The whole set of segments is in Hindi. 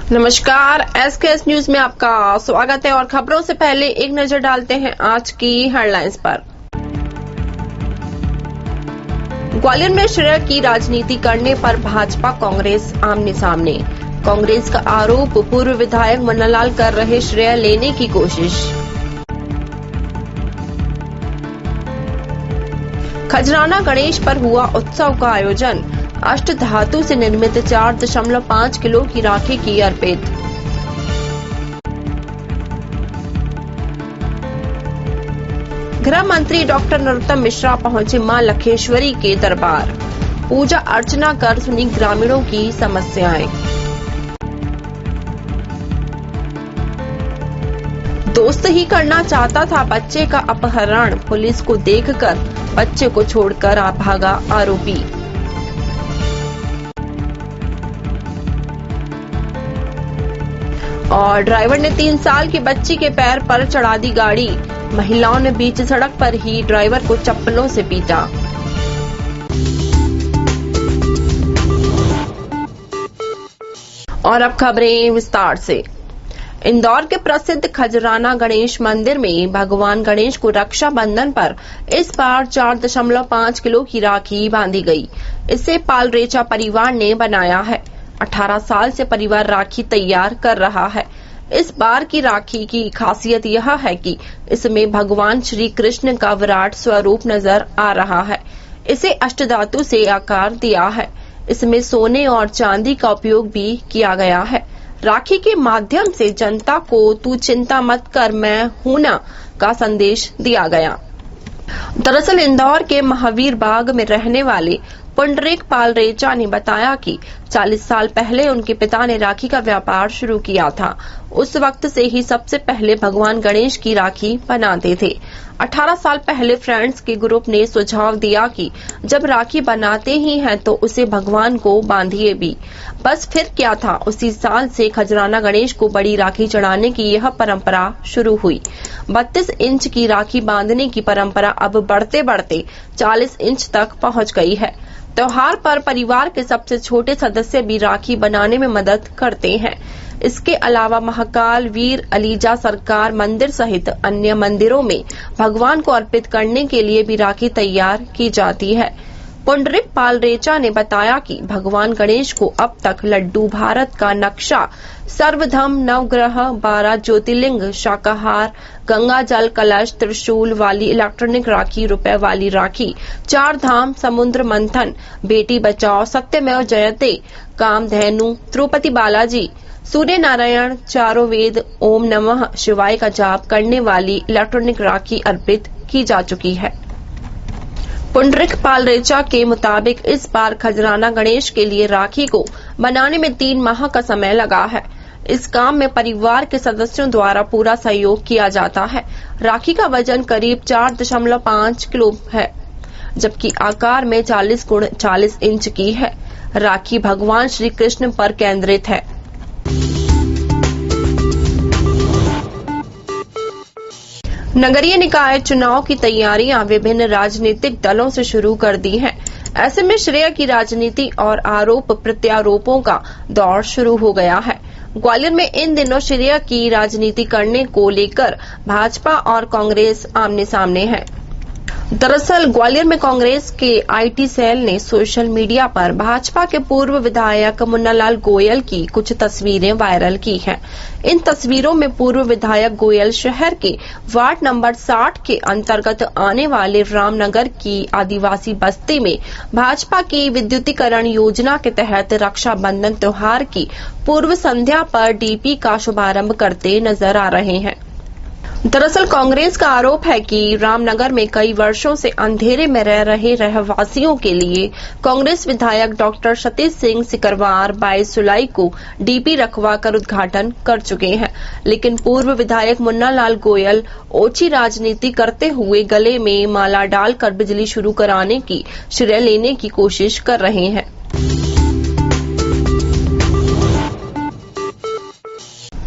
नमस्कार, SKS न्यूज में आपका स्वागत है और खबरों से पहले एक नजर डालते हैं आज की हेडलाइंस पर। ग्वालियर में श्रेया की राजनीति करने पर भाजपा कांग्रेस आमने सामने। कांग्रेस का आरोप, पूर्व विधायक मुन्नालाल कर रहे श्रेया लेने की कोशिश। खजराना गणेश पर हुआ उत्सव का आयोजन। अष्ट धातु से निर्मित 4.5 किलो की राखी की अर्पित। गृह मंत्री डॉक्टर नरोत्तम मिश्रा पहुंचे मां लखेश्वरी के दरबार। पूजा अर्चना कर सुनी ग्रामीणों की समस्याएं। दोस्त ही करना चाहता था बच्चे का अपहरण। पुलिस को देखकर बच्चे को छोड़कर भागा आरोपी। और ड्राइवर ने 3 साल की बच्ची के पैर पर चढ़ा दी गाड़ी। महिलाओं ने बीच सड़क पर ही ड्राइवर को चप्पलों से पीटा। और अब खबरें विस्तार से। इंदौर के प्रसिद्ध खजराना गणेश मंदिर में भगवान गणेश को रक्षाबंधन पर इस बार 4.5 किलो की राखी बांधी गई। इसे पालरेचा परिवार ने बनाया है। 18 साल से परिवार राखी तैयार कर रहा है। इस बार की राखी की खासियत यह है कि इसमें भगवान श्री कृष्ण का विराट स्वरूप नजर आ रहा है। इसे अष्टधातु से आकार दिया है। इसमें सोने और चांदी का उपयोग भी किया गया है। राखी के माध्यम से जनता को तू चिंता मत कर, मैं हूं ना का संदेश दिया गया। दरअसल इंदौर के महावीर बाग में रहने वाले पुंडरीक पालरेचा ने बताया कि 40 साल पहले उनके पिता ने राखी का व्यापार शुरू किया था। उस वक्त से ही सबसे पहले भगवान गणेश की राखी बनाते थे। 18 साल पहले फ्रेंड्स के ग्रुप ने सुझाव दिया कि जब राखी बनाते ही हैं तो उसे भगवान को बांधिए भी। बस फिर क्या था, उसी साल से खजराना गणेश को बड़ी राखी चढ़ाने की यह परंपरा शुरू हुई। 32 इंच की राखी बांधने की परंपरा अब बढ़ते बढ़ते 40 इंच तक पहुंच गई है। त्योहार पर परिवार के सबसे छोटे सदस्य भी राखी बनाने में मदद करते हैं। इसके अलावा महाकाल, वीर अलीजा सरकार मंदिर सहित अन्य मंदिरों में भगवान को अर्पित करने के लिए भी राखी तैयार की जाती है। पुंडरीक पालरेचा ने बताया कि भगवान गणेश को अब तक लड्डू, भारत का नक्शा, सर्वधर्म, नवग्रह, 12 ज्योतिर्लिंग, शाकाहार, गंगा जल कलश, त्रिशूल वाली इलेक्ट्रॉनिक राखी, रुपए वाली राखी, 4 धाम, समुद्र मंथन, बेटी बचाओ, सत्यमेव जयते, कामधेनु, तिरुपति बालाजी, सूर्य नारायण, चारों वेद, ओम नमः शिवाय का जाप करने वाली इलेक्ट्रॉनिक राखी अर्पित की जा चुकी है। पुंडरीक पालरेचा के मुताबिक इस बार खजराना गणेश के लिए राखी को बनाने में 3 माह का समय लगा है। इस काम में परिवार के सदस्यों द्वारा पूरा सहयोग किया जाता है। राखी का वजन करीब 4.5 किलो है, जबकि आकार में 40 × 40 इंच की है। राखी भगवान श्री कृष्ण पर केंद्रित है। नगरीय निकाय चुनाव की तैयारियां विभिन्न राजनीतिक दलों से शुरू कर दी हैं। ऐसे में श्रेया की राजनीति और आरोप प्रत्यारोपों का दौर शुरू हो गया है। ग्वालियर में इन दिनों श्रेया की राजनीति करने को लेकर भाजपा और कांग्रेस आमने सामने है। दरअसल ग्वालियर में कांग्रेस के IT सेल ने सोशल मीडिया पर भाजपा के पूर्व विधायक मुन्नालाल गोयल की कुछ तस्वीरें वायरल की हैं। इन तस्वीरों में पूर्व विधायक गोयल शहर के वार्ड नंबर 60 के अंतर्गत आने वाले रामनगर की आदिवासी बस्ती में भाजपा की विद्युतीकरण योजना के तहत रक्षाबंधन त्योहार की पूर्व संध्या पर DP का शुभारंभ करते नजर आ रहे हैं। दरअसल कांग्रेस का आरोप है कि रामनगर में कई वर्षों से अंधेरे में रह रहे रहवासियों के लिए कांग्रेस विधायक डॉक्टर सतीश सिंह सिकरवार 22 जुलाई को DP रखवाकर उद्घाटन कर चुके हैं, लेकिन पूर्व विधायक मुन्नालाल गोयल ओछी राजनीति करते हुए गले में माला डालकर बिजली शुरू कराने की श्रेय लेने की कोशिश कर रहे हैं।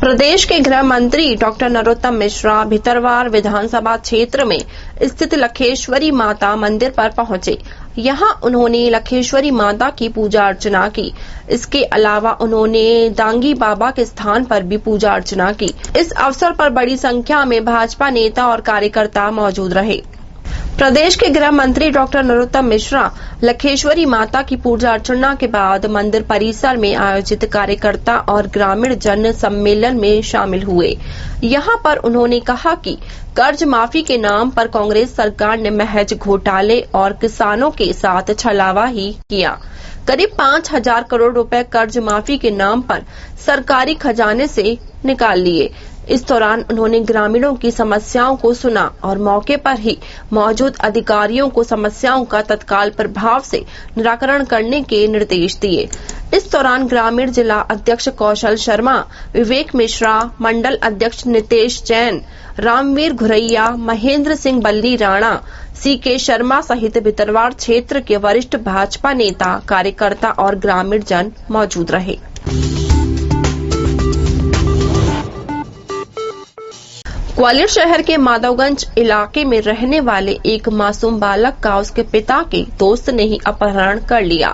प्रदेश के गृह मंत्री डॉक्टर नरोत्तम मिश्रा भितरवार विधानसभा क्षेत्र में स्थित लखेश्वरी माता मंदिर पर पहुंचे। यहां उन्होंने लखेश्वरी माता की पूजा अर्चना की। इसके अलावा उन्होंने दांगी बाबा के स्थान पर भी पूजा अर्चना की। इस अवसर पर बड़ी संख्या में भाजपा नेता और कार्यकर्ता मौजूद रहे। प्रदेश के गृह मंत्री डॉक्टर नरोत्तम मिश्रा लखेश्वरी माता की पूजा अर्चना के बाद मंदिर परिसर में आयोजित कार्यकर्ता और ग्रामीण जन सम्मेलन में शामिल हुए। यहां पर उन्होंने कहा कि कर्ज माफी के नाम पर कांग्रेस सरकार ने महज घोटाले और किसानों के साथ छलावा ही किया। करीब 5,000 करोड़ रुपए कर्ज माफी के नाम पर सरकारी खजाने से निकाल लिए। इस दौरान उन्होंने ग्रामीणों की समस्याओं को सुना और मौके पर ही मौजूद अधिकारियों को समस्याओं का तत्काल प्रभाव से निराकरण करने के निर्देश दिए। इस दौरान ग्रामीण जिला अध्यक्ष कौशल शर्मा, विवेक मिश्रा, मंडल अध्यक्ष नितेश जैन, रामवीर घुरैया, महेंद्र सिंह बल्ली राणा, CK शर्मा सहित भितरवार क्षेत्र के वरिष्ठ भाजपा नेता, कार्यकर्ता और ग्रामीण जन मौजूद रहे। ग्वालियर शहर के माधवगंज इलाके में रहने वाले एक मासूम बालक का उसके पिता के दोस्त ने ही अपहरण कर लिया।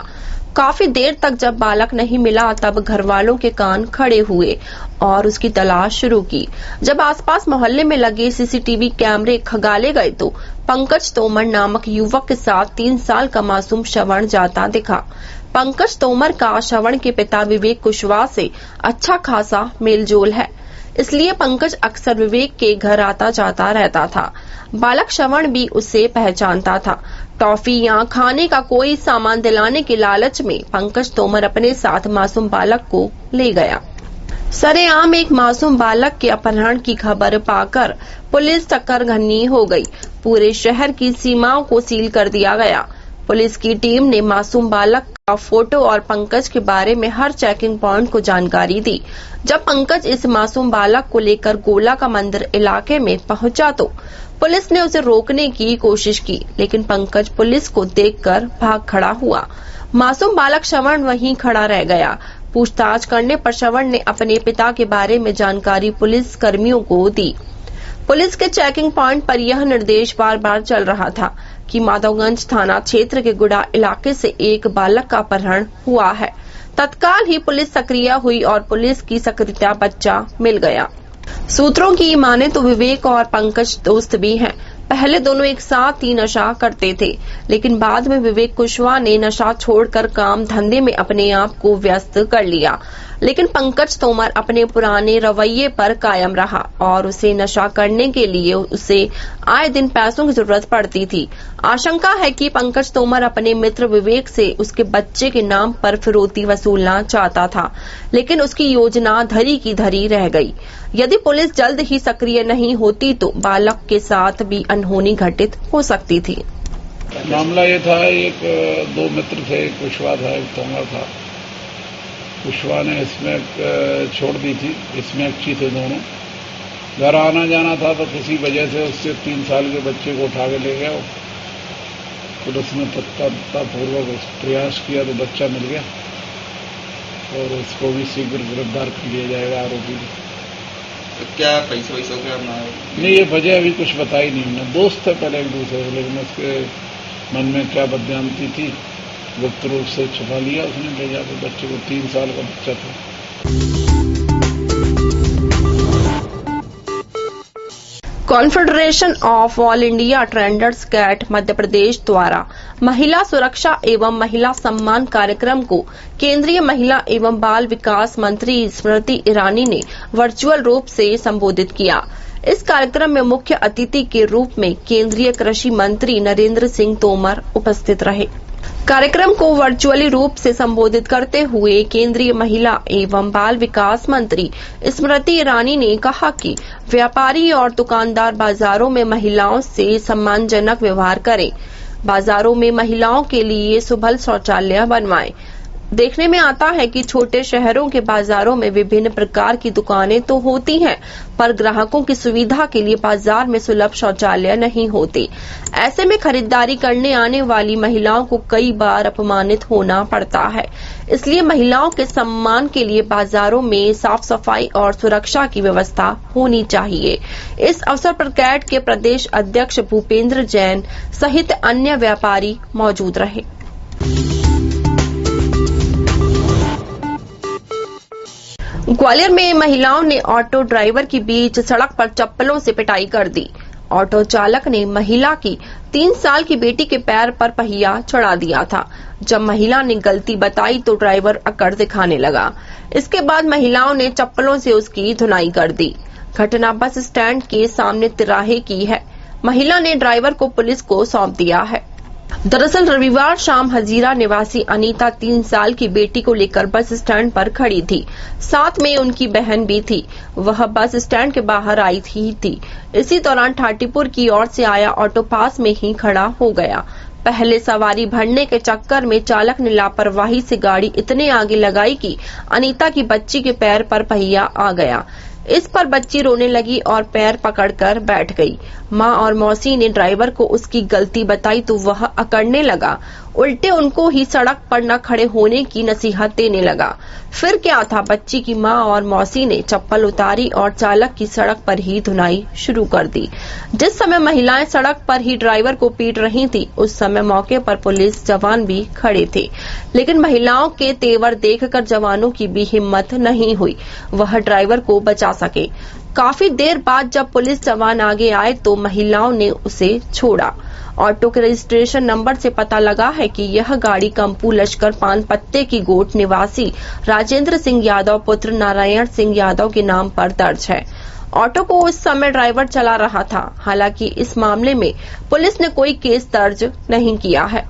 काफी देर तक जब बालक नहीं मिला तब घर वालों के कान खड़े हुए और उसकी तलाश शुरू की। जब आसपास मोहल्ले में लगे CCTV कैमरे खंगाले गए तो पंकज तोमर नामक युवक के साथ 3 साल का मासूम श्रवण जाता दिखा। पंकज तोमर का श्रवण के पिता विवेक कुशवाहा से अच्छा खासा मेलजोल है, इसलिए पंकज अक्सर विवेक के घर आता जाता रहता था। बालक श्रवण भी उसे पहचानता था। टॉफी या खाने का कोई सामान दिलाने के लालच में पंकज तोमर अपने साथ मासूम बालक को ले गया। सरेआम एक मासूम बालक के अपहरण की खबर पाकर पुलिस चक्करघन्नी हो गई। पूरे शहर की सीमाओं को सील कर दिया गया। पुलिस की टीम ने मासूम बालक का फोटो और पंकज के बारे में हर चेकिंग पॉइंट को जानकारी दी। जब पंकज इस मासूम बालक को लेकर गोला का मंदिर इलाके में पहुंचा तो पुलिस ने उसे रोकने की कोशिश की, लेकिन पंकज पुलिस को देखकर भाग खड़ा हुआ। मासूम बालक श्रवण वहीं खड़ा रह गया। पूछताछ करने पर श्रवण ने अपने पिता के बारे में जानकारी पुलिस कर्मियों को दी। पुलिस के चेकिंग पॉइंट पर यह निर्देश बार बार चल रहा था कि माधवगंज थाना क्षेत्र के गुड़ा इलाके से एक बालक का अपहरण हुआ है। तत्काल ही पुलिस सक्रिय हुई और पुलिस की सक्रियता बच्चा मिल गया। सूत्रों की माने तो विवेक और पंकज दोस्त भी हैं। पहले दोनों एक साथ ही नशा करते थे, लेकिन बाद में विवेक कुशवाहा ने नशा छोड़कर काम धंधे में अपने आप को व्यस्त कर लिया। लेकिन पंकज तोमर अपने पुराने रवैये पर कायम रहा और उसे नशा करने के लिए उसे आए दिन पैसों की जरूरत पड़ती थी। आशंका है कि पंकज तोमर अपने मित्र विवेक से उसके बच्चे के नाम पर फिरौती वसूलना चाहता था, लेकिन उसकी योजना धरी की धरी रह गई। यदि पुलिस जल्द ही सक्रिय नहीं होती तो बालक के साथ भी अनहोनी घटित हो सकती थी। मामला ये था, एक 2 मित्र थे, कुशवाहा था, एक तोमर था। कुशवाहा ने इसमें छोड़ दी थी, इसमें अच्छी थे दोनों। घर आना जाना था तो किसी वजह से उससे 3 साल के बच्चे को उठा के ले गया। पुलिस ने तत्परतापूर्वक प्रयास किया तो बच्चा मिल गया और उसको भी शीघ्र गिरफ्तार कर लिया जाएगा, आरोपी को। तो क्या पैसों का नहीं, ये वजह अभी कुछ बताई नहीं हमने। दोस्त थे पहले एक दूसरे से, लेकिन उसके मन में क्या बदनामी थी, गुप्त रूप से छुपा लिया उसने, ले जाकर बच्चे को। 3 साल का बच्चा था। Confederation of All India Traders CAT Madhya Pradesh द्वारा महिला सुरक्षा एवं महिला सम्मान कार्यक्रम को केंद्रीय महिला एवं बाल विकास मंत्री स्मृति ईरानी ने वर्चुअल रूप से संबोधित किया। इस कार्यक्रम में मुख्य अतिथि के रूप में केंद्रीय कृषि मंत्री नरेंद्र सिंह तोमर उपस्थित रहे। कार्यक्रम को वर्चुअली रूप से संबोधित करते हुए केंद्रीय महिला एवं बाल विकास मंत्री स्मृति ईरानी ने कहा कि व्यापारी और दुकानदार बाजारों में महिलाओं से सम्मानजनक व्यवहार करें, बाजारों में महिलाओं के लिए सुलभ शौचालय बनवाएं, देखने में आता है कि छोटे शहरों के बाजारों में विभिन्न प्रकार की दुकानें तो होती हैं, पर ग्राहकों की सुविधा के लिए बाजार में सुलभ शौचालय नहीं होते। ऐसे में खरीदारी करने आने वाली महिलाओं को कई बार अपमानित होना पड़ता है। इसलिए महिलाओं के सम्मान के लिए बाजारों में साफ सफाई और सुरक्षा की व्यवस्था होनी चाहिए। इस अवसर पर कैट के प्रदेश अध्यक्ष भूपेंद्र जैन सहित अन्य व्यापारी मौजूद रहे। ग्वालियर में महिलाओं ने ऑटो ड्राइवर के बीच सड़क पर चप्पलों से पिटाई कर दी। ऑटो चालक ने महिला की 3 साल की बेटी के पैर पर पहिया चढ़ा दिया था। जब महिला ने गलती बताई तो ड्राइवर अकड़ दिखाने लगा। इसके बाद महिलाओं ने चप्पलों से उसकी धुनाई कर दी। घटना बस स्टैंड के सामने तिराहे की है। महिला ने ड्राइवर को पुलिस को सौंप दिया है। दरअसल रविवार शाम हजीरा निवासी अनीता 3 साल की बेटी को लेकर बस स्टैंड पर खड़ी थी। साथ में उनकी बहन भी थी। वह बस स्टैंड के बाहर आई थी। इसी दौरान ठाटीपुर की ओर से आया ऑटो पास में ही खड़ा हो गया। पहले सवारी भरने के चक्कर में चालक ने लापरवाही से गाड़ी इतने आगे लगाई कि अनीता की बच्ची के पैर पर पहिया आ गया। इस पर बच्ची रोने लगी और पैर पकड़कर बैठ गई। मां और मौसी ने ड्राइवर को उसकी गलती बताई तो वह अकड़ने लगा। उल्टे उनको ही सड़क पर न खड़े होने की नसीहत देने लगा। फिर क्या था, बच्ची की मां और मौसी ने चप्पल उतारी और चालक की सड़क पर ही धुनाई शुरू कर दी। जिस समय महिलाएं सड़क पर ही ड्राइवर को पीट रही थी, उस समय मौके पर पुलिस जवान भी खड़े थे, लेकिन महिलाओं के तेवर देखकर जवानों की भी हिम्मत नहीं हुई वह ड्राइवर को बचा सके। काफी देर बाद जब पुलिस जवान आगे आए तो महिलाओं ने उसे छोड़ा। ऑटो के रजिस्ट्रेशन नंबर से पता लगा है कि यह गाड़ी कंपू लश्कर पान पत्ते की गोट निवासी राजेंद्र सिंह यादव पुत्र नारायण सिंह यादव के नाम पर दर्ज है। ऑटो को उस समय ड्राइवर चला रहा था। हालांकि इस मामले में पुलिस ने कोई केस दर्ज नहीं किया है।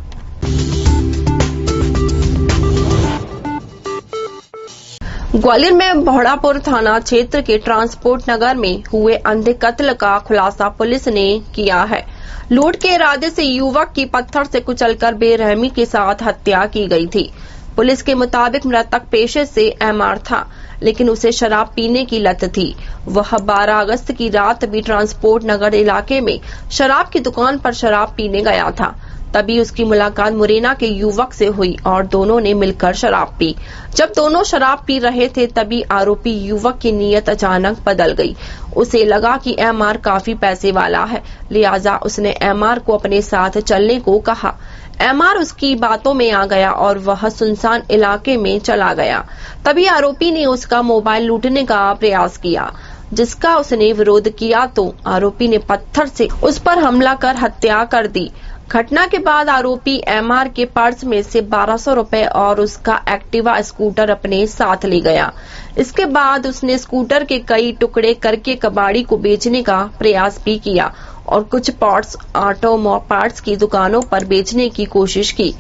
ग्वालियर में बहोड़ापुर थाना क्षेत्र के ट्रांसपोर्ट नगर में हुए अंधे कत्ल का खुलासा पुलिस ने किया है। लूट के इरादे से युवक की पत्थर से कुचलकर बेरहमी के साथ हत्या की गई थी। पुलिस के मुताबिक मृतक पेशे से एमआर था, लेकिन उसे शराब पीने की लत थी। वह 12 अगस्त की रात भी ट्रांसपोर्ट नगर इलाके में शराब की दुकान पर शराब पीने गया था। तभी उसकी मुलाकात मुरैना के युवक से हुई और दोनों ने मिलकर शराब पी। जब दोनों शराब पी रहे थे तभी आरोपी युवक की नीयत अचानक बदल गई। उसे लगा कि एमआर काफी पैसे वाला है, लिहाजा उसने एमआर को अपने साथ चलने को कहा। एमआर उसकी बातों में आ गया और वह सुनसान इलाके में चला गया। तभी आरोपी ने उसका मोबाइल लूटने का प्रयास किया, जिसका उसने विरोध किया तो आरोपी ने पत्थर से उस पर हमला कर हत्या कर दी। घटना के बाद आरोपी एमआर के पर्स में से 1200 रुपए और उसका एक्टिवा स्कूटर अपने साथ ले गया। इसके बाद उसने स्कूटर के कई टुकड़े करके कबाड़ी को बेचने का प्रयास भी किया और कुछ ऑटो पार्ट्स की दुकानों पर बेचने की कोशिश की।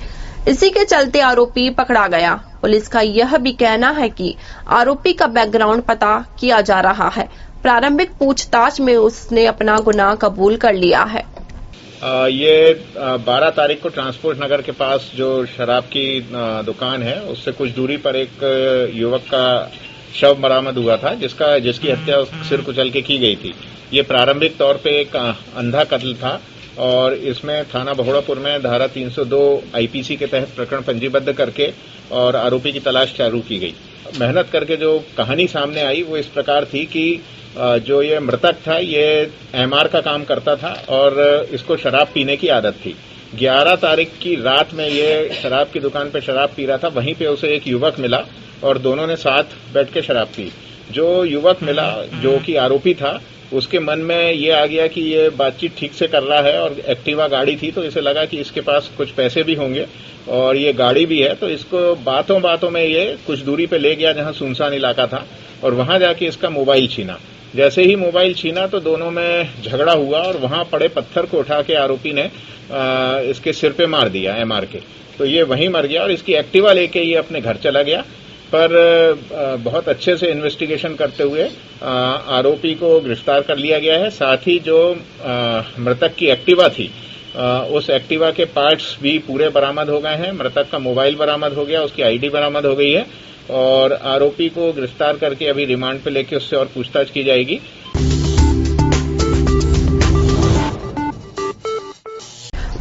इसी के चलते आरोपी पकड़ा गया। पुलिस का यह भी कहना है कि आरोपी का बैकग्राउंड पता किया जा रहा है। प्रारंभिक पूछताछ में उसने अपना गुनाह कबूल कर लिया है। ये 12 तारीख को ट्रांसपोर्ट नगर के पास जो शराब की दुकान है उससे कुछ दूरी पर एक युवक का शव बरामद हुआ था, जिसकी हत्या सिर कुचल के की गई थी। ये प्रारंभिक तौर पे एक अंधा कत्ल था और इसमें थाना बहोड़ापुर में धारा 302 आईपीसी के तहत प्रकरण पंजीबद्ध करके और आरोपी की तलाश चालू की गई। मेहनत करके जो कहानी सामने आई वो इस प्रकार थी कि जो ये मृतक था ये एमआर का काम करता था और इसको शराब पीने की आदत थी। 11 तारीख की रात में ये शराब की दुकान पे शराब पी रहा था। वहीं पे उसे एक युवक मिला और दोनों ने साथ बैठ के शराब पी। जो युवक मिला जो कि आरोपी था, उसके मन में ये आ गया कि ये बातचीत ठीक से कर रहा है और एक्टिवा गाड़ी थी तो इसे लगा कि इसके पास कुछ पैसे भी होंगे और ये गाड़ी भी है, तो इसको बातों बातों में ये कुछ दूरी पे ले गया जहां सुनसान इलाका था और वहां जाके इसका मोबाइल छीना। जैसे ही मोबाइल छीना तो दोनों में झगड़ा हुआ और वहां पड़े पत्थर को उठा के आरोपी ने इसके सिर पे मार दिया एमआर के। तो ये वहीं मर गया और इसकी एक्टिवा लेके ये अपने घर चला गया। पर बहुत अच्छे से इन्वेस्टिगेशन करते हुए आरोपी को गिरफ्तार कर लिया गया है। साथ ही जो मृतक की एक्टिवा थी उस एक्टिवा के पार्ट्स भी पूरे बरामद हो गए हैं। मृतक का मोबाइल बरामद हो गया, उसकी आईडी बरामद हो गई है और आरोपी को गिरफ्तार करके अभी रिमांड पे लेके उससे और पूछताछ की जाएगी।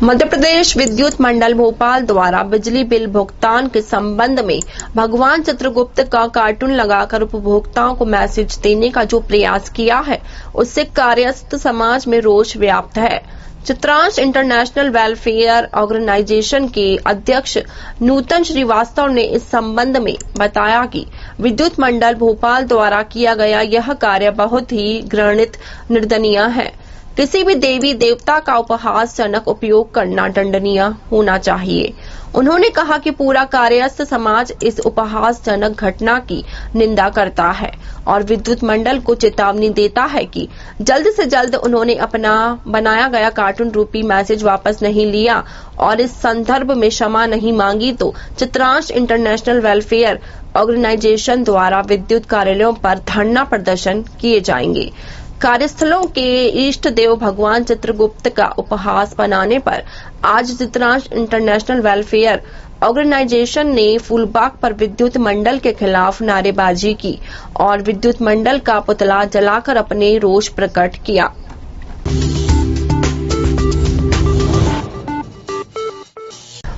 मध्य प्रदेश विद्युत मंडल भोपाल द्वारा बिजली बिल भुगतान के संबंध में भगवान चित्रगुप्त का कार्टून लगाकर उपभोक्ताओं को मैसेज देने का जो प्रयास किया है, उससे कार्यस्थ समाज में रोष व्याप्त है। चित्रांश इंटरनेशनल वेलफेयर ऑर्गेनाइजेशन के अध्यक्ष नूतन श्रीवास्तव ने इस संबंध में बताया कि विद्युत मंडल भोपाल द्वारा किया गया यह कार्य बहुत ही घृणित निंदनीय है। किसी भी देवी देवता का उपहासजनक उपयोग करना दंडनीय होना चाहिए। उन्होंने कहा कि पूरा कार्यस्थ समाज इस उपहासजनक घटना की निंदा करता है और विद्युत मंडल को चेतावनी देता है कि जल्द से जल्द उन्होंने अपना बनाया गया कार्टून रूपी मैसेज वापस नहीं लिया और इस संदर्भ में क्षमा नहीं मांगी तो चित्रांश इंटरनेशनल वेलफेयर ऑर्गेनाइजेशन द्वारा विद्युत कार्यालयों पर धरना प्रदर्शन किए जाएंगे। कार्यस्थलों के इष्ट देव भगवान चित्रगुप्त का उपहास बनाने पर आज चित्रांश इंटरनेशनल वेलफेयर ऑर्गेनाइजेशन ने फूलबाग पर विद्युत मंडल के खिलाफ नारेबाजी की और विद्युत मंडल का पुतला जलाकर अपने रोष प्रकट किया।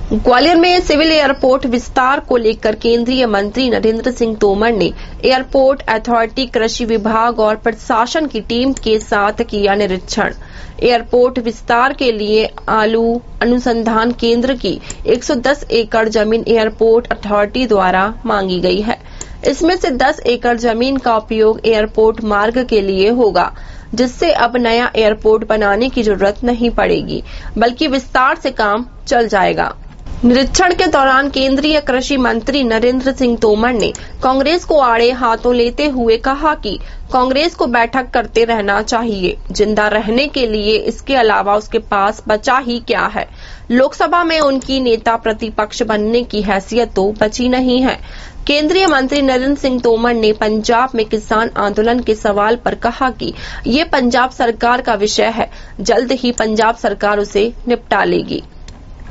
ग्वालियर में सिविल एयरपोर्ट विस्तार को लेकर केंद्रीय मंत्री नरेंद्र सिंह तोमर ने एयरपोर्ट अथॉरिटी, कृषि विभाग और प्रशासन की टीम के साथ किया निरीक्षण। एयरपोर्ट विस्तार के लिए आलू अनुसंधान केंद्र की 110 एकड़ जमीन एयरपोर्ट अथॉरिटी द्वारा मांगी गई है। इसमें से 10 एकड़ जमीन का उपयोग एयरपोर्ट मार्ग के लिए होगा, जिससे अब नया एयरपोर्ट बनाने की जरूरत नहीं पड़ेगी, बल्कि विस्तार से काम चल जाएगा। निरीक्षण के दौरान केंद्रीय कृषि मंत्री नरेंद्र सिंह तोमर ने कांग्रेस को आड़े हाथों लेते हुए कहा कि कांग्रेस को बैठक करते रहना चाहिए, जिंदा रहने के लिए। इसके अलावा उसके पास बचा ही क्या है। लोकसभा में उनकी नेता प्रतिपक्ष बनने की हैसियत तो बची नहीं है। केंद्रीय मंत्री नरेंद्र सिंह तोमर ने पंजाब में किसान आंदोलन के सवाल पर कहा कि ये पंजाब सरकार का विषय है, जल्द ही पंजाब सरकार उसे निपटा लेगी।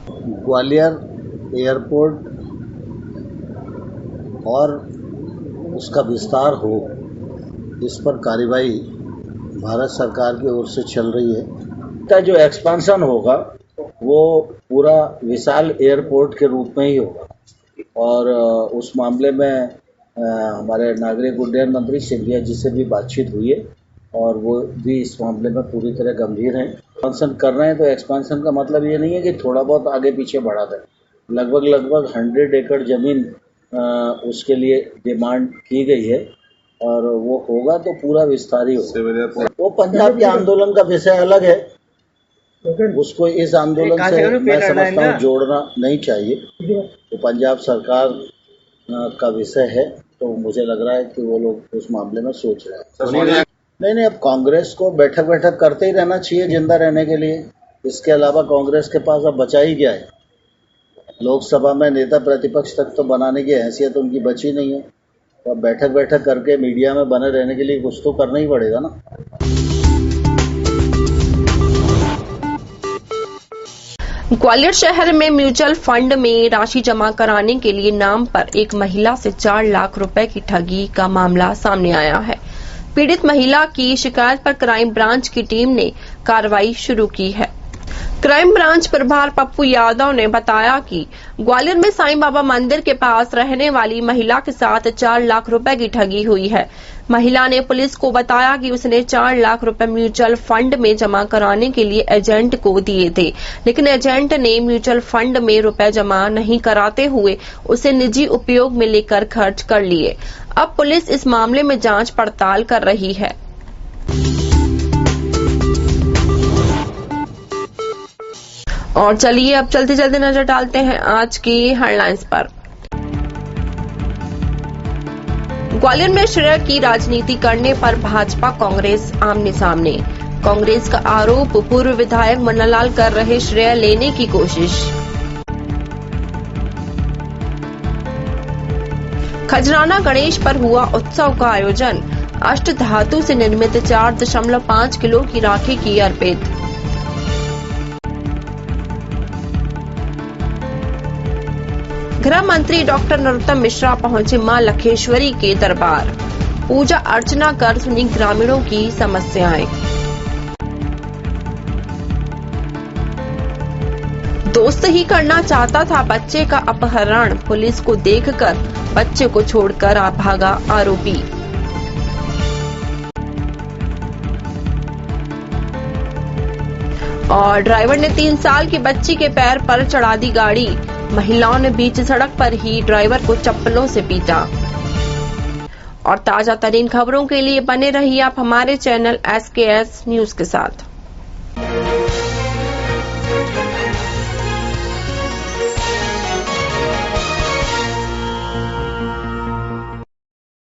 ग्वालियर एयरपोर्ट और उसका विस्तार हो, इस पर कार्यवाही भारत सरकार की ओर से चल रही है। जो एक्सपेंशन होगा वो पूरा विशाल एयरपोर्ट के रूप में ही होगा और उस मामले में हमारे नागरिक उड्डयन मंत्री सिंधिया जी से भी बातचीत हुई है और वो भी इस मामले में पूरी तरह गंभीर हैं। एक्सपेंशन कर रहे हैं तो एक्सपेंशन का मतलब ये नहीं है कि थोड़ा बहुत आगे पीछे बढ़ा दें। लगभग 100 एकड़ जमीन उसके लिए डिमांड की गई है और वो होगा तो पूरा विस्तार ही होगा। वो पंजाब के आंदोलन का विषय अलग है, उसको इस आंदोलन से मैं समझता हूँ जोड़ना नहीं चाहिए। तो पंजाब सरकार का विषय है, तो मुझे लग रहा है कि वो लोग उस मामले में सोच रहे हैं। नहीं, अब कांग्रेस को बैठक करते ही रहना चाहिए जिंदा रहने के लिए। इसके अलावा कांग्रेस के पास अब बचा ही क्या है। लोकसभा में नेता प्रतिपक्ष तक तो बनाने की हैसियत उनकी बची नहीं है, तो अब बैठक करके मीडिया में बने रहने के लिए कुछ तो करना ही पड़ेगा ना। ग्वालियर शहर में म्यूचुअल फंड में राशि जमा कराने के लिए नाम पर एक महिला से 4 लाख रुपए की ठगी का मामला सामने आया है। पीड़ित महिला की शिकायत पर क्राइम ब्रांच की टीम ने कार्रवाई शुरू की है। क्राइम ब्रांच प्रभारी पप्पू यादव ने बताया कि ग्वालियर में साईं बाबा मंदिर के पास रहने वाली महिला के साथ 4 लाख रुपए की ठगी हुई है। महिला ने पुलिस को बताया कि उसने 4 लाख रुपए म्यूचुअल फंड में जमा कराने के लिए एजेंट को दिए थे, लेकिन एजेंट ने म्यूचुअल फंड में रुपए जमा नहीं कराते हुए उसे निजी उपयोग में लेकर खर्च कर लिए। अब पुलिस इस मामले में जांच पड़ताल कर रही है। और चलिए अब चलते चलते नजर डालते हैं आज की हेडलाइंस पर। ग्वालियर में श्रेय की राजनीति करने पर भाजपा कांग्रेस आमने सामने। कांग्रेस का आरोप, पूर्व विधायक मन्नालाल कर रहे श्रेय लेने की कोशिश। खजराना गणेश पर हुआ उत्सव का आयोजन। अष्ट धातु से निर्मित 4.5 किलो की राखी की अर्पित। गृह मंत्री डॉक्टर नरोत्तम मिश्रा पहुंचे मां लखेश्वरी के दरबार, पूजा अर्चना कर सुनी ग्रामीणों की समस्याएं। दोस्त ही करना चाहता था बच्चे का अपहरण, पुलिस को देखकर बच्चे को छोड़कर भागा आरोपी। और ड्राइवर ने 3 साल की बच्ची के पैर पर चढ़ा दी गाड़ी, महिलाओं ने बीच सड़क पर ही ड्राइवर को चप्पलों से पीटा। और ताजा तरीन खबरों के लिए बने रहिए आप हमारे चैनल SKS न्यूज के साथ।